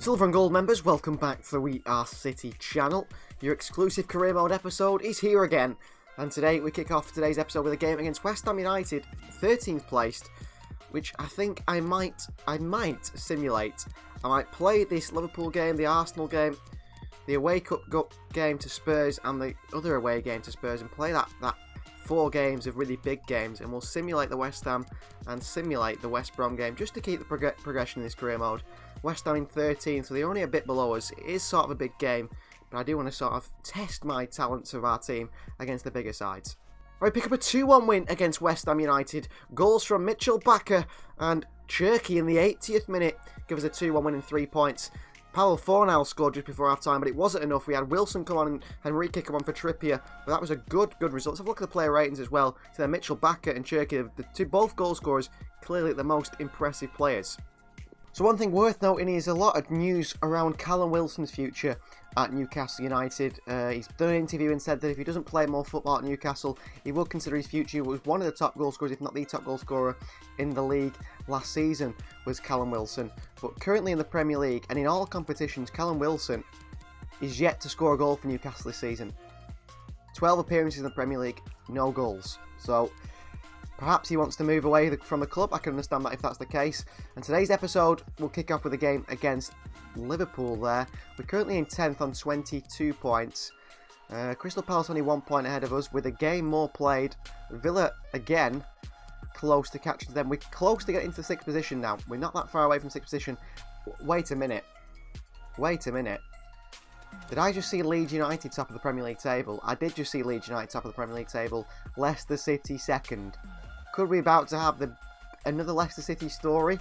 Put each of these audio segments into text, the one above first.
Silver and Gold members, welcome back to the We Are City channel. Your exclusive career mode episode is here again. And today we kick off today's episode with a game against West Ham United, 13th placed, which I think I might simulate. I might play this Liverpool game, the Arsenal game, the away cup game to Spurs and the other away game to Spurs and play that 4 games of really big games, and we'll simulate the West Ham and simulate the West Brom game just to keep the progression in this career mode. West Ham in 13th, so they're only a bit below us. It is sort of a big game, but I do want to sort of test my talents of our team against the bigger sides. Alright, pick up a 2-1 win against West Ham United. Goals from Mitchell Bakker and Cherky in the 80th minute give us a 2-1 win and 3 points. Powell Fornal scored just before half time, but it wasn't enough. We had Wilson come on and re-kick him on for Trippier, but that was a good result. Let's have a look at the player ratings as well. So Mitchell Bakker and Cherky, both goal scorers, clearly the most impressive players. So one thing worth noting is a lot of news around Callum Wilson's future at Newcastle United. He's done an interview and said that if he doesn't play more football at Newcastle, he will consider his future. He was one of the top goal scorers, if not the top goal scorer in the league last season, was Callum Wilson. But currently in the Premier League and in all competitions, Callum Wilson is yet to score a goal for Newcastle this season. 12 appearances in the Premier League, no goals. So perhaps he wants to move away from the club. I can understand that if that's the case. And today's episode will kick off with a game against Liverpool there. We're currently in 10th on 22 points. Crystal Palace only 1 point ahead of us with a game more played. Villa again close to catching them. We're close to getting into the 6th position now. We're not that far away from 6th position. Wait a minute. Did I just see Leeds United top of the Premier League table? I did just see Leeds United top of the Premier League table. Leicester City second. Could we about to have another Leicester City story?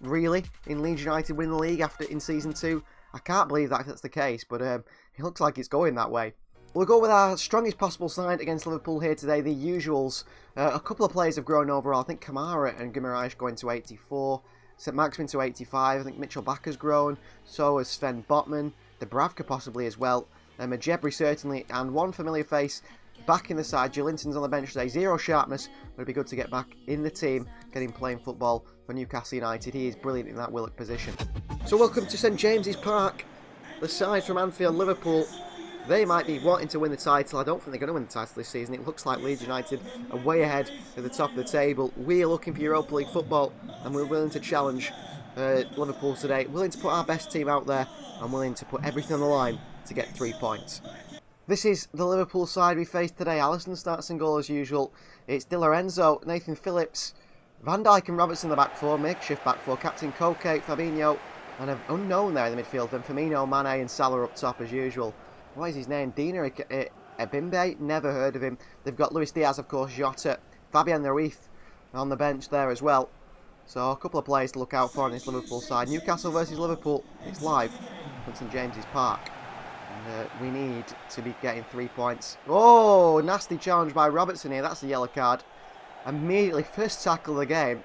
Really? In Leeds United winning the league in Season 2? I can't believe that's the case, but it looks like it's going that way. We'll go with our strongest possible side against Liverpool here today, the usuals. A couple of players have grown overall. I think Kamara and Guimaraes going to 84. St. Maximin to 85. I think Mitchell Bakker's grown. So has Sven Botman. Dubravka possibly as well. Majebri certainly. And one familiar face back in the side. Joelinton's on the bench today. 0 sharpness. But it'd be good to get back in the team, getting playing football for Newcastle United. He is brilliant in that Willock position. So welcome to St James's Park. The side from Anfield, Liverpool. They might be wanting to win the title. I don't think they're going to win the title this season. It looks like Leeds United are way ahead at the top of the table. We're looking for Europa League football, and we're willing to challenge Liverpool today. Willing to put our best team out there, and willing to put everything on the line to get 3 points. This is the Liverpool side we face today. Alisson starts in goal as usual. It's Di Lorenzo, Nathan Phillips, Van Dijk and Robertson in the back four, makeshift back four, Captain Koke, Fabinho, and an unknown there in the midfield. Then Firmino, Mane and Salah up top as usual. What is his name? Dina Ebimbe? Never heard of him. They've got Luis Diaz, of course, Jota, Fabian Ruiz on the bench there as well. So a couple of players to look out for on this Liverpool side. Newcastle versus Liverpool. It's live from St James's Park. And we need to be getting 3 points. Oh, nasty challenge by Robertson here. That's a yellow card. Immediately, first tackle of the game.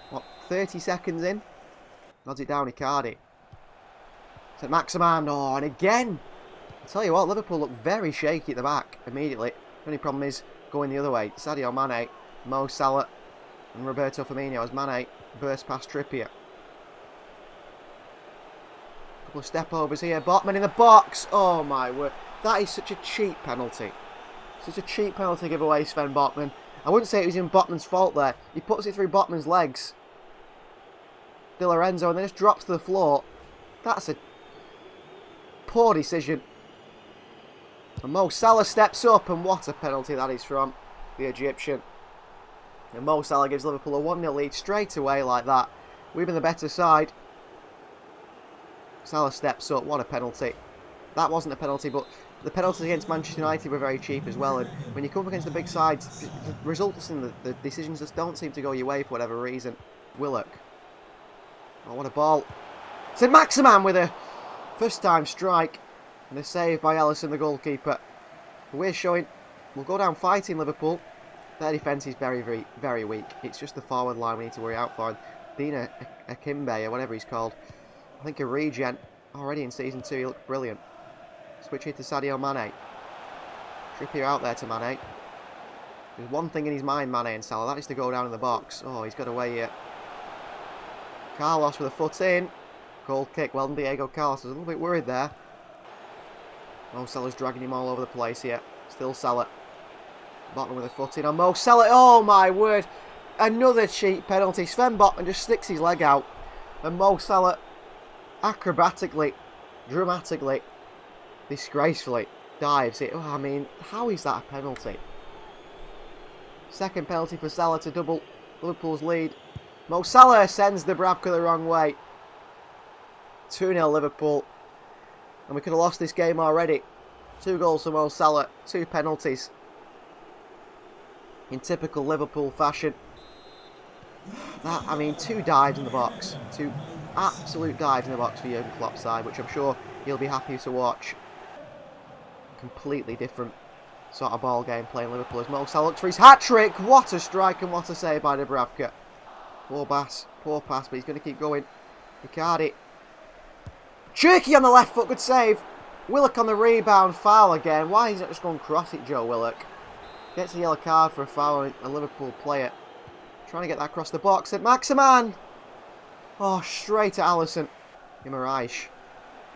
What, 30 seconds in? Nods it down, Icardi. St Maximin. Oh, and again. I tell you what, Liverpool look very shaky at the back immediately. The only problem is going the other way. Sadio Mane, Mo Salah and Roberto Firmino as Mane burst past Trippier. Couple of step overs here. Botman in the box. Oh my word. That is such a cheap penalty. Such a cheap penalty to give away, Sven Botman. I wouldn't say it was in Botman's fault there. He puts it through Botman's legs. Di Lorenzo and then just drops to the floor. That's a poor decision. And Mo Salah steps up, and what a penalty that is from the Egyptian. And Mo Salah gives Liverpool a 1-0 lead straight away like that. We've been the better side. Salah steps up, what a penalty. That wasn't a penalty, but the penalties against Manchester United were very cheap as well. And when you come up against the big sides, the results and the decisions just don't seem to go your way for whatever reason. Willock. Oh, what a ball. St Maximin with a first time strike. And a save by Alisson, the goalkeeper. We're showing, we'll go down fighting Liverpool. Their defence is very, very, very weak. It's just the forward line we need to worry out for. And Dina Akimbe, or whatever he's called. I think a regen. Already in Season 2, he looked brilliant. Switch here to Sadio Mane. Trippier out there to Mane. There's one thing in his mind, Mane and Salah. That is to go down in the box. Oh, he's got away here. Carlos with a foot in. Goal kick. Well done, Diego Carlos. I was a little bit worried there. Mo Salah's dragging him all over the place here. Still Salah. Botman with a foot in on Mo Salah. Oh my word. Another cheap penalty. Sven Botman just sticks his leg out. And Mo Salah acrobatically, dramatically, disgracefully dives it. Oh, I mean, how is that a penalty? Second penalty for Salah to double Liverpool's lead. Mo Salah sends Dubravka the wrong way. 2-0 Liverpool. And we could have lost this game already. 2 goals for Mo Salah, 2 penalties. In typical Liverpool fashion. That, I mean, 2 dives in the box. 2 absolute dives in the box for Jurgen Klopp's side, which I'm sure he'll be happy to watch. Completely different sort of ball game playing Liverpool as Mo Salah looks for his hat-trick. What a strike and what a save by Dubravka. Poor pass, but he's going to keep going. Icardi. Cherky on the left foot, good save. Willock on the rebound, foul again. Why is it just going cross it, Joe Willock? Gets a yellow card for a foul on a Liverpool player. Trying to get that across the box. At Maximan. Oh, straight at Alisson. Guimaraes.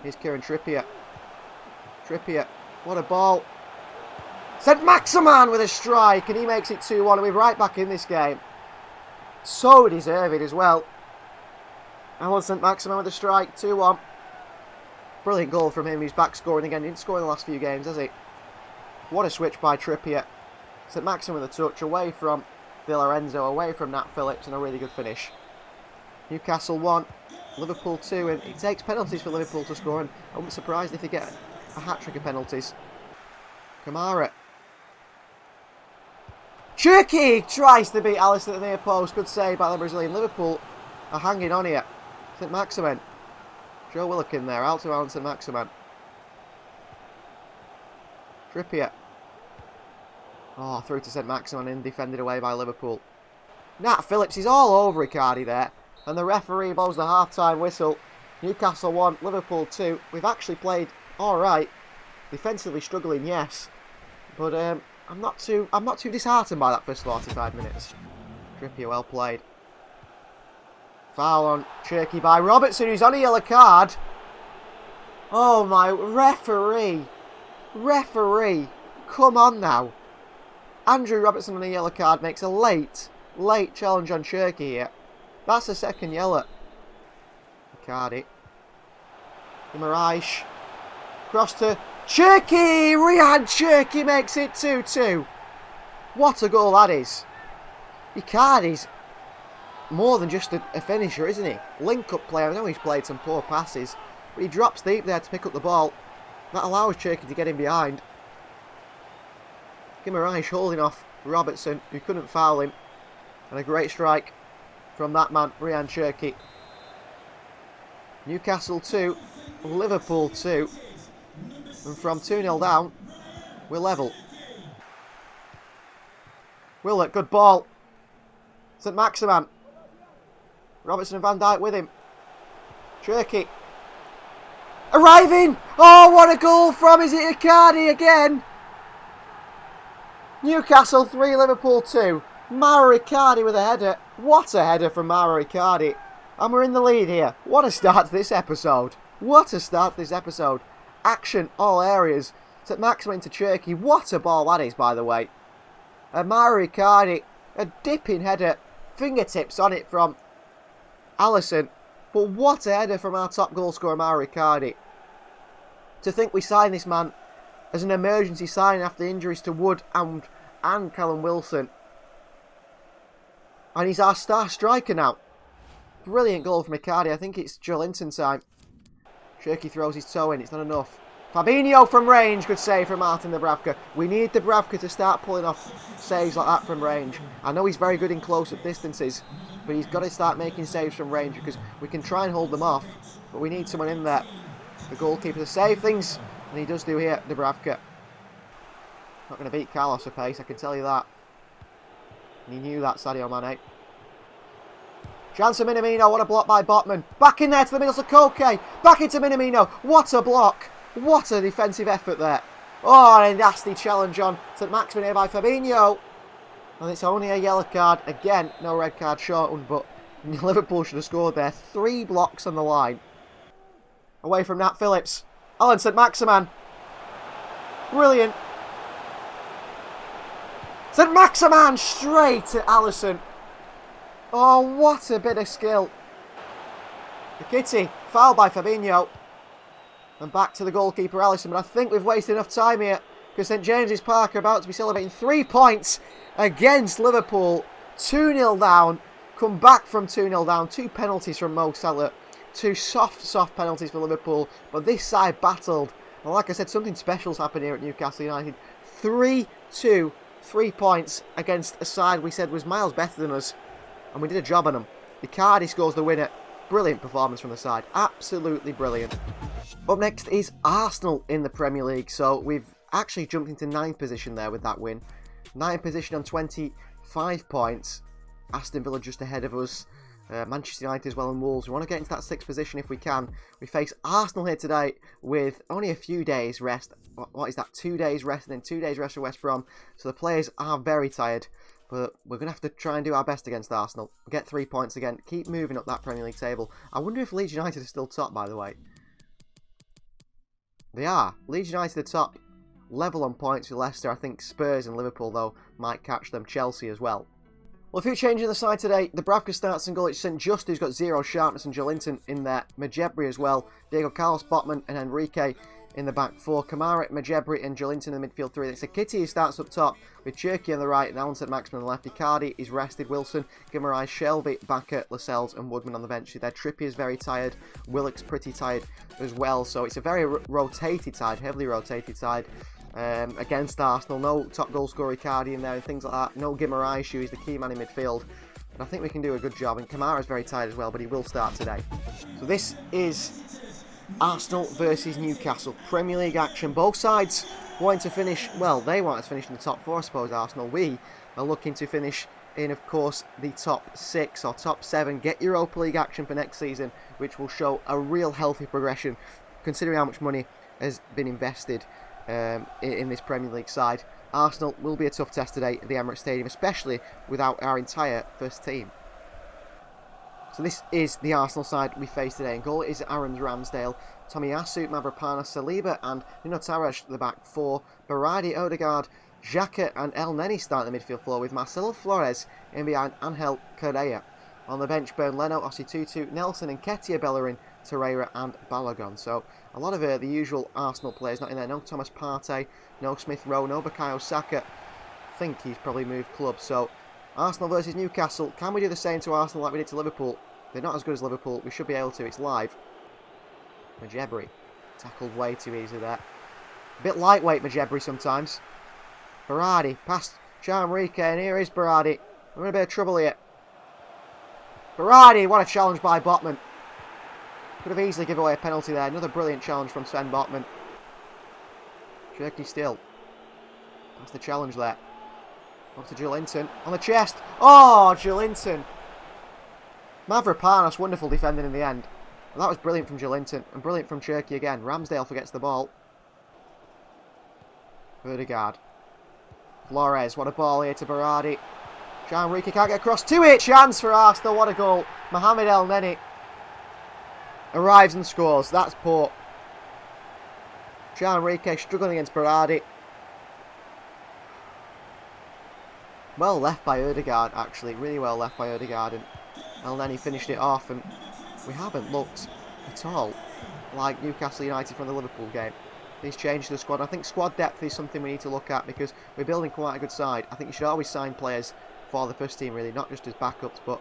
Here's Kieran Trippier. Trippier. What a ball. St. Maximan with a strike, and he makes it 2-1, and we're right back in this game. So deserved as well. St. Maximan with a strike, 2-1. Brilliant goal from him. He's back scoring again. He didn't score in the last few games, has he? What a switch by Trippier. St. Maximan with a touch away from Di Lorenzo, away from Nat Phillips, and a really good finish. Newcastle 1, Liverpool 2, and it takes penalties for Liverpool to score, and I wouldn't be surprised if they get a hat-trick of penalties. Kamara. Cherky tries to beat Alisson at the near post. Good save by the Brazilian. Liverpool are hanging on here. St. Maximan. Joe Willock in there. Out to St. Maximan. Trippier. Oh, through to St. Maximan and defended away by Liverpool. Nat Phillips is all over Icardi there. And the referee blows the half-time whistle. Newcastle 1, Liverpool 2. We've actually played alright. Defensively struggling, yes. But I'm not too disheartened by that first 45 minutes. Trippier, well played. Foul on Cherky by Robertson, who's on a yellow card. Oh my, referee. Referee. Come on now. Andrew Robertson on a yellow card makes a late challenge on Cherky here. That's the second yellow. Icardi. Guimaraes. Cross to Cherky! Riyad Cherky makes it 2-2. What a goal that is. Icardi's more than just a finisher, isn't he? Link-up player. I know he's played some poor passes, but he drops deep there to pick up the ball. That allows Cherky to get in behind. Guimaraes holding off Robertson, who couldn't foul him. And a great strike from that man, Ryan Cherky. Newcastle 2, Liverpool 2. And from 2-0 down, we're level. Willock, good ball. St. Maximan. Robertson and Van Dijk with him. Cherky. Arriving! Oh, what a goal from, is it Icardi again? Newcastle 3, Liverpool 2. Mauro Icardi with a header. What a header from Mauro Icardi. And we're in the lead here. What a start to this episode. What a start to this episode. Action, all areas. St. Maximin to Cherky. What a ball that is, by the way. And Mauro Icardi, a dipping header. Fingertips on it from Alisson. But what a header from our top goal scorer, Mauro Icardi. To think we signed this man as an emergency signing after injuries to Wood and Callum Wilson. And he's our star striker now. Brilliant goal from Icardi. I think it's Joelinton time. Cherky throws his toe in. It's not enough. Fabinho from range. Good save from Martin Dubravka. We need Dubravka to start pulling off saves like that from range. I know he's very good in close-up distances, but he's got to start making saves from range because we can try and hold them off, but we need someone in there. The goalkeeper to save things, and he does do here, Dubravka. Not going to beat Carlos for pace, I can tell you that. And he knew that, Sadio Mane. Chance for Minamino, what a block by Botman. Back in there to the middle to Koke. Back into Minamino. What a block. What a defensive effort there. Oh, and a nasty challenge on St. Maximin here by Fabinho. And it's only a yellow card. Again, no red card shortened, but Liverpool should have scored there. 3 blocks on the line. Away from Nat Phillips. Alan St. Maximan. Brilliant. St. Maximan straight to Alisson. Oh, what a bit of skill. The kitty. Foul by Fabinho. And back to the goalkeeper Alisson. But I think we've wasted enough time here. Because St James's Park are about to be celebrating 3 points against Liverpool. 2-0 down. Come back from 2-0 down. 2 penalties from Mo Salah. 2 soft penalties for Liverpool. But this side battled. And like I said, something special's happened here at Newcastle United. 3-2. 3 points against a side we said was miles better than us. And we did a job on them. Icardi scores the winner. Brilliant performance from the side. Absolutely brilliant. Up next is Arsenal in the Premier League. So we've actually jumped into 9th position there with that win. 9th position on 25 points. Aston Villa just ahead of us. Manchester United as well and Wolves. We want to get into that 6th position if we can. We face Arsenal here today with only a few days rest. What is that? 2 days rest and then 2 days rest for West Brom. So the players are very tired. But we're going to have to try and do our best against Arsenal. Get 3 points again. Keep moving up that Premier League table. I wonder if Leeds United are still top, by the way. They are. Leeds United are top. Level on points with Leicester. I think Spurs and Liverpool, though, might catch them. Chelsea as well. Well, a few changes in the side today. The Bravka starts in goal. It's St Just, who's got 0 sharpness, and Joelinton in there. Majebri as well. Diego Carlos, Botman and Enrique in the back 4. Kamara, Majebri and Joelinton in the midfield 3. It's a Kitty who starts up top with Cherki on the right and Alan St Maximin on the left. Icardi is rested. Wilson, Guimaraes, Shelby, Bakker, Lascelles and Woodman on the bench. There, Trippier's very tired. Willock's pretty tired as well. So it's a very rotated side, heavily rotated side. Against Arsenal, no top goal scorer Icardi in there and things like that. No Guimaraes, who is the key man in midfield. But I think we can do a good job. And Kamara's very tired as well, but he will start today. So this is Arsenal versus Newcastle. Premier League action. Both sides wanting to finish, well, they want to finish in the top 4, I suppose, Arsenal. We are looking to finish in, of course, the top 6 or top 7. Get Europa League action for next season, which will show a real healthy progression, considering how much money has been invested in this Premier League side. Arsenal will be a tough test today at the Emirates Stadium, especially without our entire first team. So this is the Arsenal side we face today. In goal is Aaron Ramsdale, Tomiyasu, Mavropanos, Saliba and Nuno Tavares at the back 4. Berardi, Odegaard, Xhaka and El Neni start the midfield 4 with Marcelo Flores in behind Angel Correa. On the bench, Bern Leno, Osei-Tutu, Nelson and Nketiah, Bellerin, Torreira and Balogun. So a lot of the usual Arsenal players not in there. No Thomas Partey, no Smith Rowe, no Bukayo Saka. I think he's probably moved clubs. So Arsenal versus Newcastle. Can we do the same to Arsenal like we did to Liverpool? They're not as good as Liverpool. We should be able to. It's live. Majebri tackled way too easily there. A bit lightweight Majebri sometimes. Berardi past Enrique and here is Berardi. We're in a bit of trouble here. Berardi, what a challenge by Botman. Could have easily given away a penalty there. Another brilliant challenge from Sven Botman. Cherki still. That's the challenge there. Off to Joelinton. On the chest. Oh, Joelinton. Mavropanos, wonderful defending in the end. Well, that was brilliant from Joelinton. And brilliant from Cherki again. Ramsdale forgets the ball. Odegaard. Flores, what a ball here to Berardi. Enrique can't get across to it. Chance for Arsenal. What a goal. Mohamed El Neni arrives and scores. That's poor. Enrique struggling against Berardi. Well left by Odegaard, actually. Really well left by Odegaard. And El Neni finished it off. And we haven't looked at all like Newcastle United from the Liverpool game. These changes to the squad. I think squad depth is something we need to look at because we're building quite a good side. I think you should always sign players for the first team, really, not just as backups, but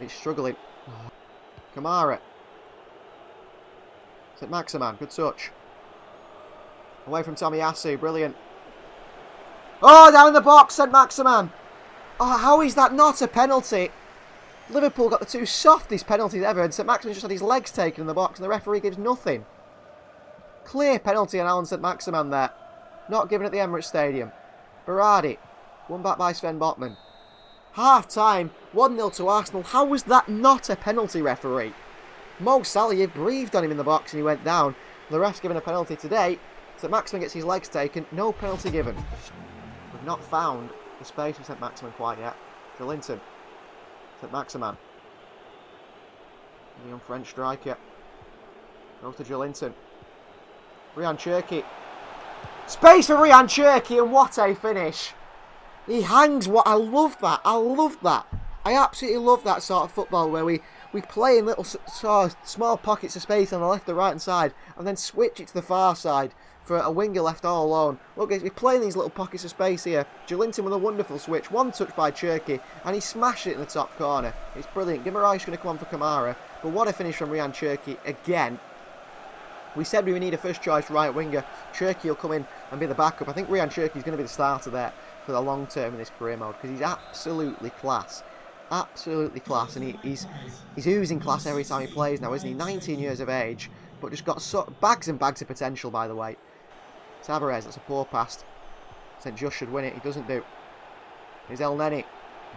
it's struggling. Kamara. St Maximan, good touch. Away from Tomiyasu, brilliant. Oh, down in the box, St Maximan. Oh, how is that not a penalty? Liverpool got the 2 softest penalties ever, and St Maximan just had his legs taken in the box, and the referee gives nothing. Clear penalty on Alan St Maximan there. Not given at the Emirates Stadium. Berardi. Won back by Sven Botman. Half time, 1-0 to Arsenal. How was that not a penalty, referee? Mo Salah, you breathed on him in the box and he went down. The ref's given a penalty today. St Maximin gets his legs taken. No penalty given. We've not found the space for St Maximin quite yet. Joelinton. St Maximin. The young French striker. Goes to Joelinton. Ryan Cherky. Space for Ryan Cherky, and what a finish. He hangs. What I love that. I love that. I absolutely love that sort of football where we play in little sort of small pockets of space on the left or right hand side and then switch it to the far side for a winger left all alone. Look, we play in these little pockets of space here. Joelinton with a wonderful switch. One touch by Cherky and he smashed it in the top corner. It's brilliant. Guimarães going to come on for Kamara. But what a finish from Ryan Cherky again. We said we need a first choice right winger. Cherky will come in and be the backup. I think Ryan Cherky is going to be the starter there for the long term in this career mode because he's absolutely class. Absolutely class, and he's oozing class every time he plays now, isn't he? 19 years of age, but just got bags and bags of potential, by the way. Tavares, that's a poor pass. St. Just should win it, he doesn't do. Here's El Neni,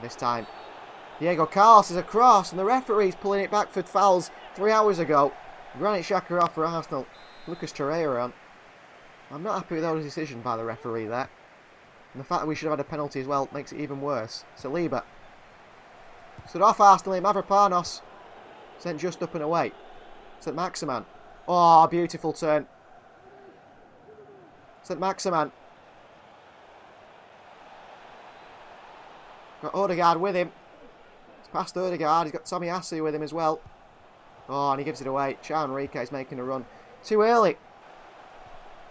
this time. Diego Carlos is across, and the referee's pulling it back for fouls 3 hours ago. Granit Xhaka off for Arsenal. Lucas Torreira on. I'm not happy with those decision by the referee there. And the fact that we should have had a penalty as well makes it even worse. Saliba. Stood off Arsenal, Mavropanos. Sent just up and away. St. Maximan. Oh, beautiful turn. St. Maximan. Got Odegaard with him. It's past Odegaard. He's got Tommy Asu with him as well. Oh, and he gives it away. João Enrique is making a run. Too early.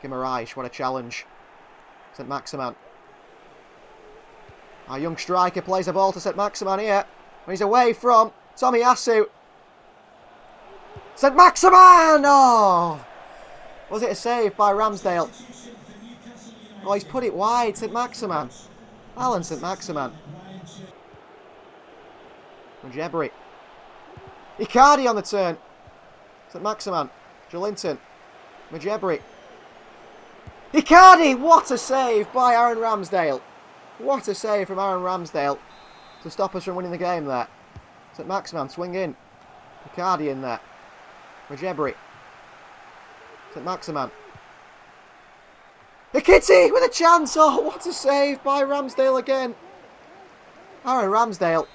Guimarães, what a challenge. St. Maximan. Our young striker plays the ball to St. Maximan here. He's away from Tommy Asu. St. Maximan! Oh! Was it a save by Ramsdale? Oh, he's put it wide, St. Maximan. Alan St. Maximan. Jebri. Icardi on the turn. St. Maximan. Joelinton. Majebri. Icardi! What a save by Aaron Ramsdale. What a save from Aaron Ramsdale to stop us from winning the game there. St. Maximan, swing in. Icardi in there. Majebri. St. Maximan. Ikiti with a chance. Oh, what a save by Ramsdale again. Aaron Ramsdale.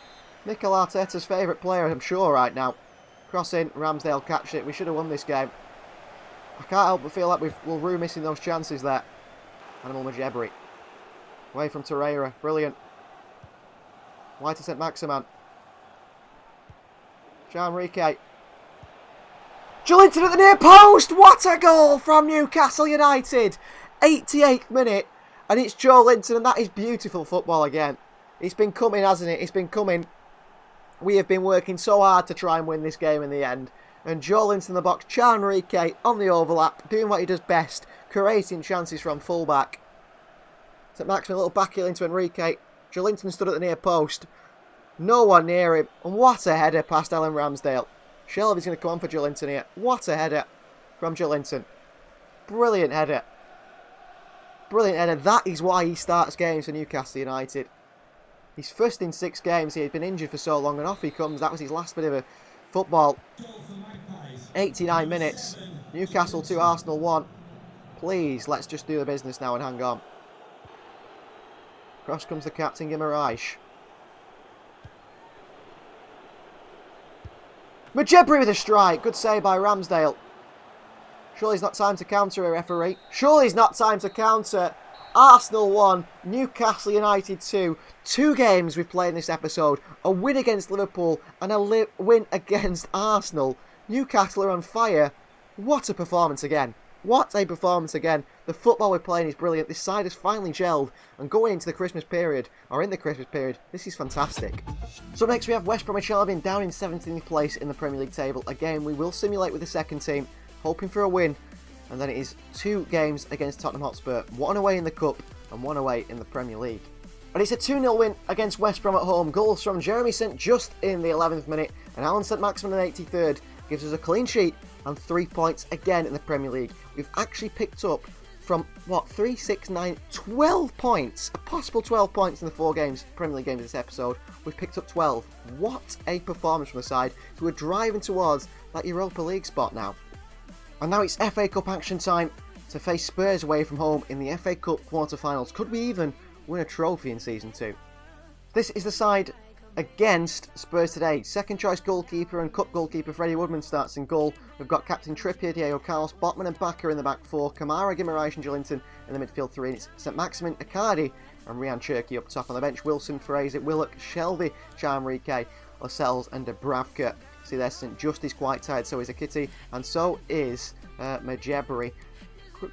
Mikel Arteta's favourite player, I'm sure, right now. Cross in, Ramsdale catch it. We should have won this game. I can't help but feel like we're missing those chances there. Animal Majebri. Away from Torreira. Brilliant. Wide to St. Maximan. João Enrique. Joelinton at the near post! What a goal from Newcastle United! 88th minute. And it's Joelinton, and that is beautiful football again. It's been coming, hasn't it? It's been coming. We have been working so hard to try and win this game in the end. And Joelinton in the box. João Enrique on the overlap. Doing what he does best. Creating chances from full-back. St. Maximin, a little back heel into Enrique. Joelinton stood at the near post. No one near him. And what a header past Aaron Ramsdale. Shelby's going to come on for Joelinton here. What a header from Joelinton. Brilliant header. Brilliant header. That is why he starts games for Newcastle United. He's first in 6 games. He had been injured for so long and off he comes. That was his last bit of a football. 89 minutes. Newcastle 2, Arsenal 1. Please, let's just do the business now and hang on. Cross comes the captain, Guimarães. Majebri with a strike. Good save by Ramsdale. Surely it's not time to counter a referee. Surely it's not time to counter. Arsenal 1, Newcastle United 2. 2 games we've played in this episode. A win against Liverpool and a win against Arsenal. Newcastle are on fire. What a performance again. What a performance again. The football we're playing is brilliant. This side has finally gelled. And going into the Christmas period, or in the Christmas period, this is fantastic. So next we have West Bromwich Albion down in 17th place in the Premier League table. Again, we will simulate with the second team, hoping for a win. And then it is 2 games against Tottenham Hotspur. 1 away in the Cup and 1 away in the Premier League. And it's a 2-0 win against West Brom at home. Goals from Jeremy St just in the 11th minute. And Alan St Maximin in the 83rd gives us a clean sheet and 3 points again in the Premier League. We've actually picked up from, 3, 6, 9, 12 points. A possible 12 points in the 4 games, Premier League games this episode. We've picked up 12. What a performance from the side who are driving towards that Europa League spot now. And now it's FA Cup action time to face Spurs away from home in the FA Cup quarter-finals. Could we even win a trophy in Season 2? This is the side against Spurs today. Second choice goalkeeper and cup goalkeeper Freddie Woodman starts in goal. We've got captain Trippier, Diego Carlos, Botman and Bakker in the back four, Kamara, Guimaraes and Joelinton in the midfield three, and it's St Maximin, Icardi and Ryan Cherky up top on the bench. Wilson, Fraser, Willock, Shelby, Charmrique, Lascelles and Dubravka. See there, St Just is quite tired, so is Akiti, and so is Majebri.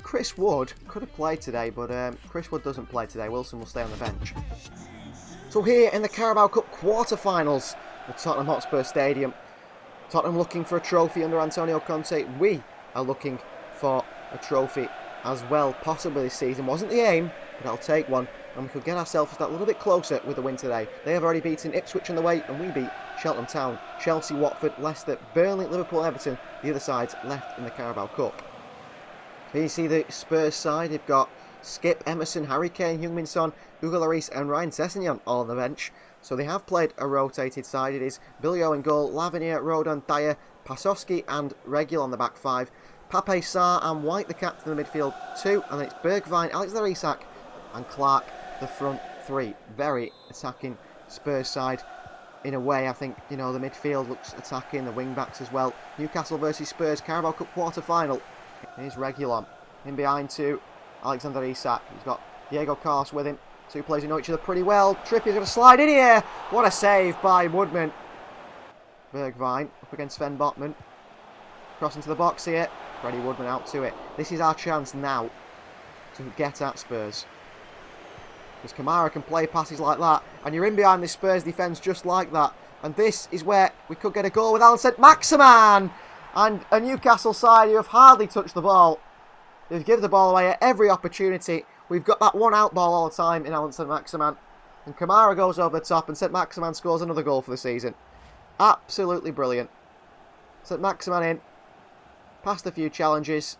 Chris Wood could have played today, but Chris Wood doesn't play today. Wilson will stay on the bench. So here in the Carabao Cup quarter-finals at Tottenham Hotspur Stadium, Tottenham looking for a trophy under Antonio Conte. We are looking for a trophy as well, possibly this season. Wasn't the aim, but I'll take one, and we could get ourselves that little bit closer with the win today. They have already beaten Ipswich on the way, and we beat Cheltenham Town, Chelsea, Watford, Leicester, Burnley, Liverpool, Everton. The other sides left in the Carabao Cup. Here you see the Spurs side. They've got Skip, Emerson, Harry Kane, Heung-min Son, Hugo Lloris and Ryan Sessegnon all on the bench. So they have played a rotated side. It is Bilio in goal, Lavinia, Rodon, Dyer, Pasowski and Regul on the back five. Pape, Sarr and White the captain in the midfield two. And then it's Bergwijn, Alexander Isak and Clark the front three. Very attacking Spurs side. In a way, I think, you know, the midfield looks attacking, the wing-backs as well. Newcastle versus Spurs, Carabao Cup quarter-final. Here's Regulon. In behind to Alexander Isak. He's got Diego Carlos with him. Two players who know each other pretty well. Trippier's going to slide in here. What a save by Woodman. Bergwijn up against Sven Botman. Cross into the box here. Freddie Woodman out to it. This is our chance now to get at Spurs. Because Kamara can play passes like that. And you're in behind this Spurs defence just like that. And this is where we could get a goal with Alan St Maximin. And a Newcastle side who have hardly touched the ball. They've given the ball away at every opportunity. We've got that one out ball all the time in Alan St Maximin. And Kamara goes over the top and St Maximin scores another goal for the season. Absolutely brilliant. St Maximin in. Passed a few challenges.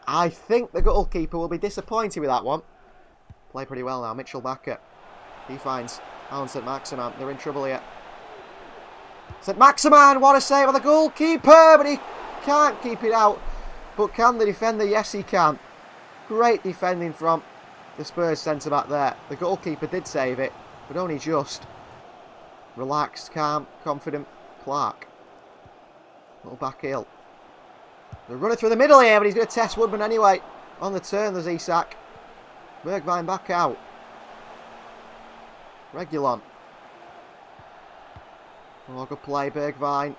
I think the goalkeeper will be disappointed with that one. Play pretty well now. Mitchell Bakker. He finds Alan St Maximin. They're in trouble here. St Maximin, what a save by the goalkeeper, but he can't keep it out. But can the defender? Yes, he can. Great defending from the Spurs centre-back there. The goalkeeper did save it, but only just. Relaxed, calm, confident Clark. Little back heel. They're running through the middle here, but he's going to test Woodman anyway. On the turn, there's Isak. Bergwijn back out. Regulon. Oh, good play, Bergwijn.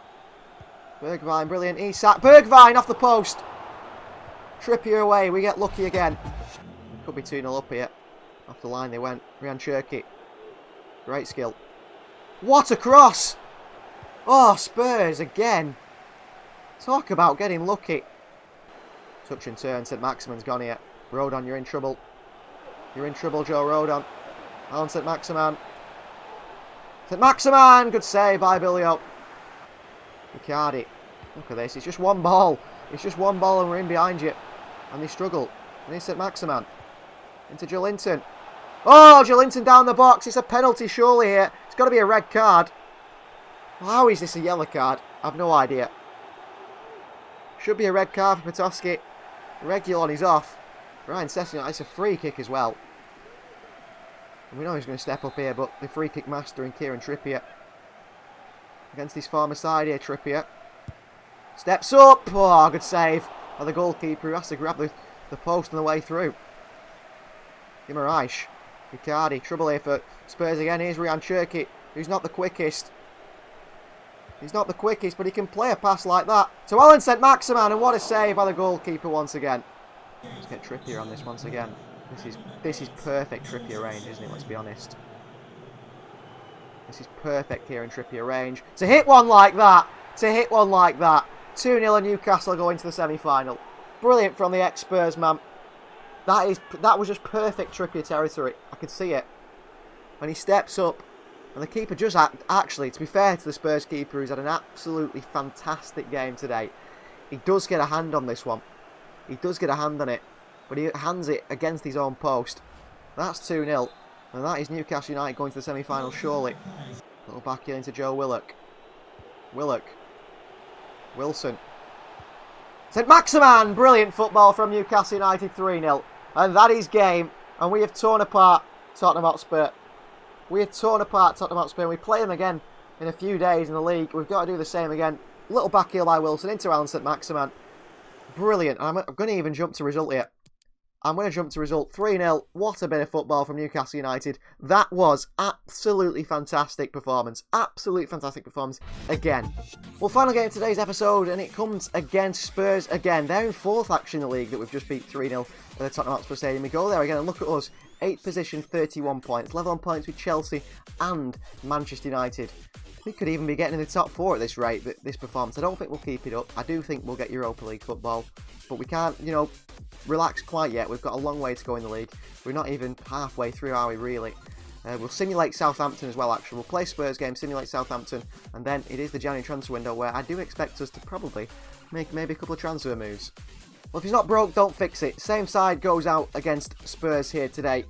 Bergwijn, brilliant. Isak. Bergwijn off the post. Trippier away. We get lucky again. Could be 2-0 up here. Off the line they went. Ryan Cherky. Great skill. What a cross. Oh, Spurs again. Talk about getting lucky. Touch and turn. St Maximin's gone here. Rodon, you're in trouble. You're in trouble, Joe Rodon. Alan St Maximin. St Maximin! Good save by Bilio. Icardi. Look at this. It's just one ball. It's just one ball and we're in behind you. And they struggle. And here's St Maximin. Into Joelinton. Oh, Joelinton down the box. It's a penalty surely here. It's got to be a red card. How is this a yellow card? I've no idea. Should be a red card for Patowski. Regulon is off. Ryan Sessegnon, it's a free kick as well. And we know he's going to step up here, but the free kick master in Kieran Trippier. Against his former side here, Trippier. Steps up. Oh, good save by the goalkeeper who has to grab the post on the way through. Guimaraes. Icardi. Trouble here for Spurs again. Here's Ryan Cherky, who's not the quickest. He's not the quickest, but he can play a pass like that. To Alan St Maximin, and what a save by the goalkeeper once again. Let's get Trippier on this once again. This is perfect Trippier range, isn't it? Let's be honest. This is perfect here in Trippier range. To hit one like that. To hit one like that. 2-0 and Newcastle go into the semi-final. Brilliant from the ex-Spurs man. That was just perfect Trippier territory. I could see it. When he steps up. And the keeper just actually, to be fair to the Spurs keeper, who's had an absolutely fantastic game today. He does get a hand on this one. He does get a hand on it. But he hands it against his own post. That's 2-0. And that is Newcastle United going to the semi-final, surely. Little back heel into Joe Willock. Willock. Wilson. St Maximin! Brilliant football from Newcastle United, 3-0. And that is game. And we have torn apart Tottenham Hotspur. We have torn apart Tottenham Hotspur. We play them again in a few days in the league. We've got to do the same again. Little back heel by Wilson into Alan St Maximin. Brilliant. I'm going to even jump to result here. I'm going to jump to result 3-0. What a bit of football from Newcastle United. That was absolutely fantastic performance. Absolutely fantastic performance again. Well, final game of today's episode, and it comes against Spurs again. They're in 4th actually in the league that we've just beat 3-0 at the Tottenham Hotspur Stadium. We go there again and look at us. 8th position, 31 points. Level on points with Chelsea and Manchester United. We could even be getting in the top 4 at this rate, this performance. I don't think we'll keep it up. I do think we'll get Europa League football. But we can't, relax quite yet. We've got a long way to go in the league. We're not even halfway through, are we, really? We'll simulate Southampton as well, actually. We'll play Spurs game, simulate Southampton, and then it is the January transfer window where I do expect us to probably make maybe a couple of transfer moves. Well, if he's not broke, don't fix it. Same side goes out against Spurs here today.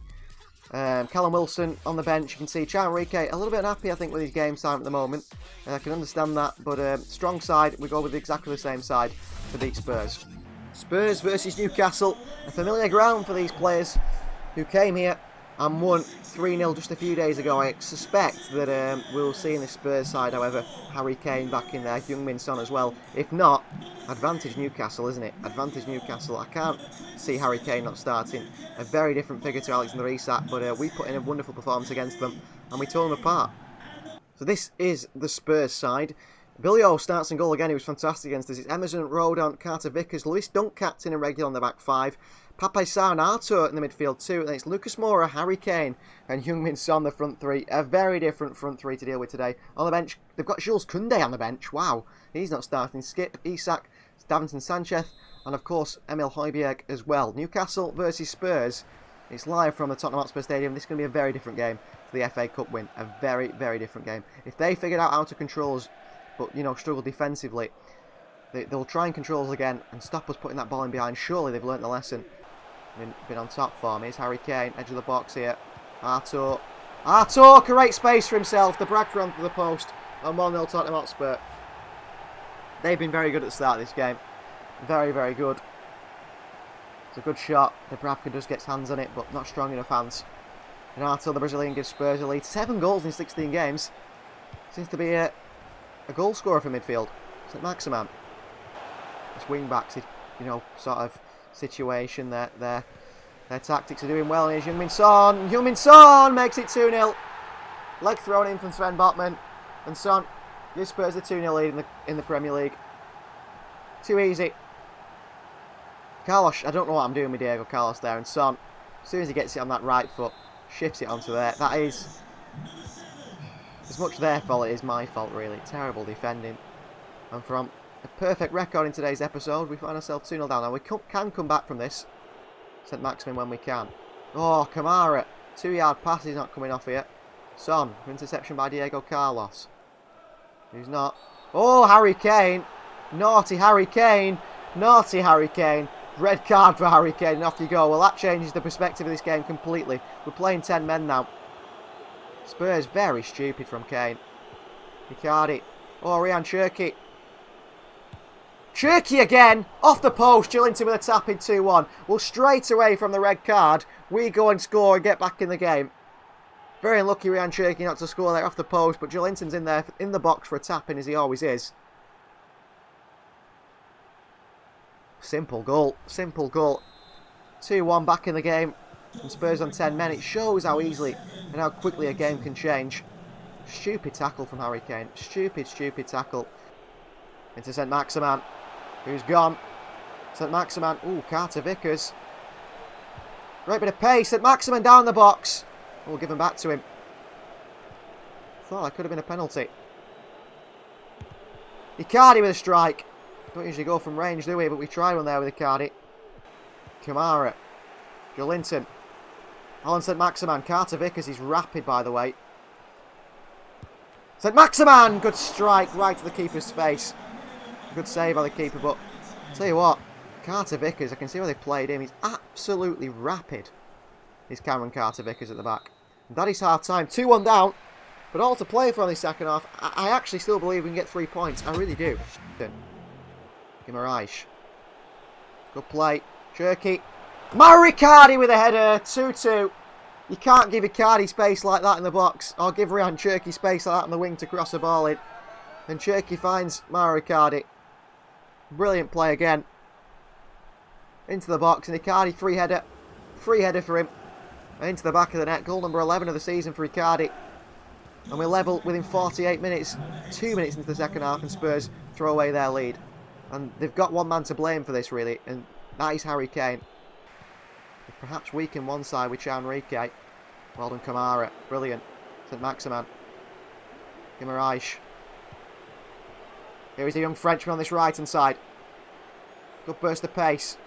Callum Wilson on the bench. You can see Enrique a little bit unhappy, I think, with his game time at the moment. I can understand that, but strong side. We go with exactly the same side for the Spurs. Spurs versus Newcastle. A familiar ground for these players who came here and won 3-0 just a few days ago. I suspect that we'll see in the Spurs side, however, Harry Kane back in there, Heung-min Son as well. If not, advantage Newcastle, isn't it? Advantage Newcastle. I can't see Harry Kane not starting. A very different figure to Alexander Isak, but we put in a wonderful performance against them and we tore them apart. So this is the Spurs side. Billy O starts in goal again. He was fantastic against us. It's Emerson, Rodon, Carter Vickers, Lewis Dunk captain and regular on the back 5. Pape Sarr and Arthur in the midfield 2. And then it's Lucas Moura, Harry Kane and Heung-min Son the front 3. A very different front 3 to deal with today. On the bench, they've got Jules Koundé on the bench. Wow, he's not starting. Skip, Isak, Davinson Sanchez and of course Emil Højbjerg as well. Newcastle versus Spurs. It's live from the Tottenham Hotspur Stadium. This is going to be a very different game for the FA Cup win. A very, very different game. If they figured out how to control us, but, struggle defensively, they'll try and control us again and stop us putting that ball in behind. Surely they've learnt the lesson. Been on top for me. Here's Harry Kane, edge of the box here. Arthur, great space for himself. The Bragger onto the post. And 1-0 Tottenham Hotspur. They've been very good at the start of this game. Very, very good. It's a good shot. The Bragger just gets hands on it, but not strong enough hands. And Arthur, the Brazilian, gives Spurs a lead. 7 goals in 16 games. Seems to be a goal scorer for midfield. St Maximin. This wing backs, sort of situation. Their tactics are doing well. And here's Heung-min Son. Heung-min Son makes it 2-0. Leg thrown in from Sven Botman. And Son gives Spurs a 2-0 lead in the Premier League. Too easy. Carlos, I don't know what I'm doing with Diego Carlos there. And Son, as soon as he gets it on that right foot, shifts it onto there. That is as much their fault as it is my fault, really. Terrible defending. And from a perfect record in today's episode, we find ourselves 2-0 down. Now, we can come back from this. St Maximin when we can. Oh, Kamara. 2-yard pass. He's not coming off here. Son. Interception by Diego Carlos. Who's not. Oh, Harry Kane. Naughty Harry Kane. Naughty Harry Kane. Red card for Harry Kane. And off you go. Well, that changes the perspective of this game completely. We're playing 10 men now. Spurs, very stupid from Kane. Icardi. Oh, Ryan Cherki. Cherki again! Off the post. Joelinton with a tap in 2-1. Well, straight away from the red card, we go and score and get back in the game. Very unlucky Ryan Cherki not to score there off the post, but Joelinton's in there in the box for a tap in, as he always is. Simple goal. Simple goal. 2-1 back in the game. And Spurs on 10 men. It shows how easily and how quickly a game can change. Stupid tackle from Harry Kane. Stupid, stupid tackle. Into St Maximin, who's gone. St Maximin. Ooh, Carter Vickers. Great bit of pace. St Maximin down the box. We'll give him back to him. Thought that could have been a penalty. Icardi with a strike. Don't usually go from range, do we? But we tried one there with Icardi. Kamara. Joelinton. Alan St Maximin. Carter Vickers is rapid, by the way. St Maximin! Good strike right to the keeper's face. Good save by the keeper, but I'll tell you what, Carter Vickers, I can see why they played him. He's absolutely rapid. He's Cameron Carter Vickers at the back. And that is half time. 2-1 down, but all to play for on the second half. I actually still believe we can get 3 points. I really do. Guimaraes. Good play. Cherki. Ricardi with a header. 2-2. You can't give Icardi space like that in the box, or give Ryan Cherki space like that on the wing to cross a ball in. And Cherki finds Mauro Icardi. Brilliant play again. Into the box, and Icardi free header for him. And into the back of the net, goal number 11 of the season for Icardi. And we're level within 48 minutes, 2 minutes into the second half, and Spurs throw away their lead. And they've got one man to blame for this, really, and that is Harry Kane. Perhaps weak in one side with Enrique. Well done, Kamara. Brilliant. St. Maximan. Guimaraes. Here is the young Frenchman on this right-hand side. Good burst of pace.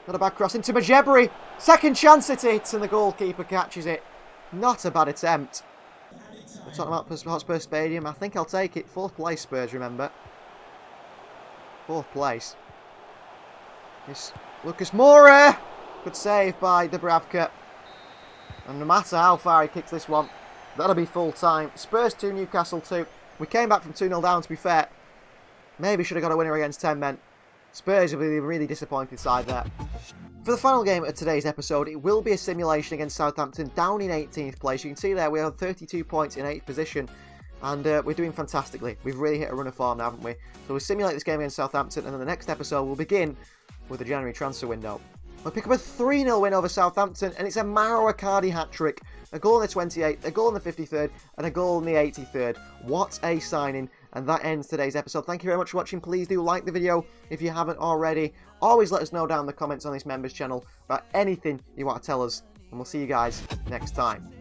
Not a bad cross into Majebri. Second chance it hits, and the goalkeeper catches it. Not a bad attempt. We're talking about Hotspur Stadium. I think I'll take it. 4th place, Spurs, remember. 4th place. It's Lucas Moura. Good save by Dubravka. And no matter how far he kicks this one, that'll be full time. Spurs 2, Newcastle 2. We came back from 2-0 down, to be fair. Maybe should have got a winner against 10 men. Spurs will be the really disappointed side there. For the final game of today's episode, it will be a simulation against Southampton, down in 18th place. You can see there we have 32 points in 8th position, and we're doing fantastically. We've really hit a run of form now, haven't we? So we'll simulate this game against Southampton, and then the next episode will begin with the January transfer window. We'll pick up a 3-0 win over Southampton, and it's a Mauro Icardi hat-trick. A goal in the 28th, a goal in the 53rd, and a goal in the 83rd. What a signing. And that ends today's episode. Thank you very much for watching. Please do like the video if you haven't already. Always let us know down in the comments on this members channel about anything you want to tell us. And we'll see you guys next time.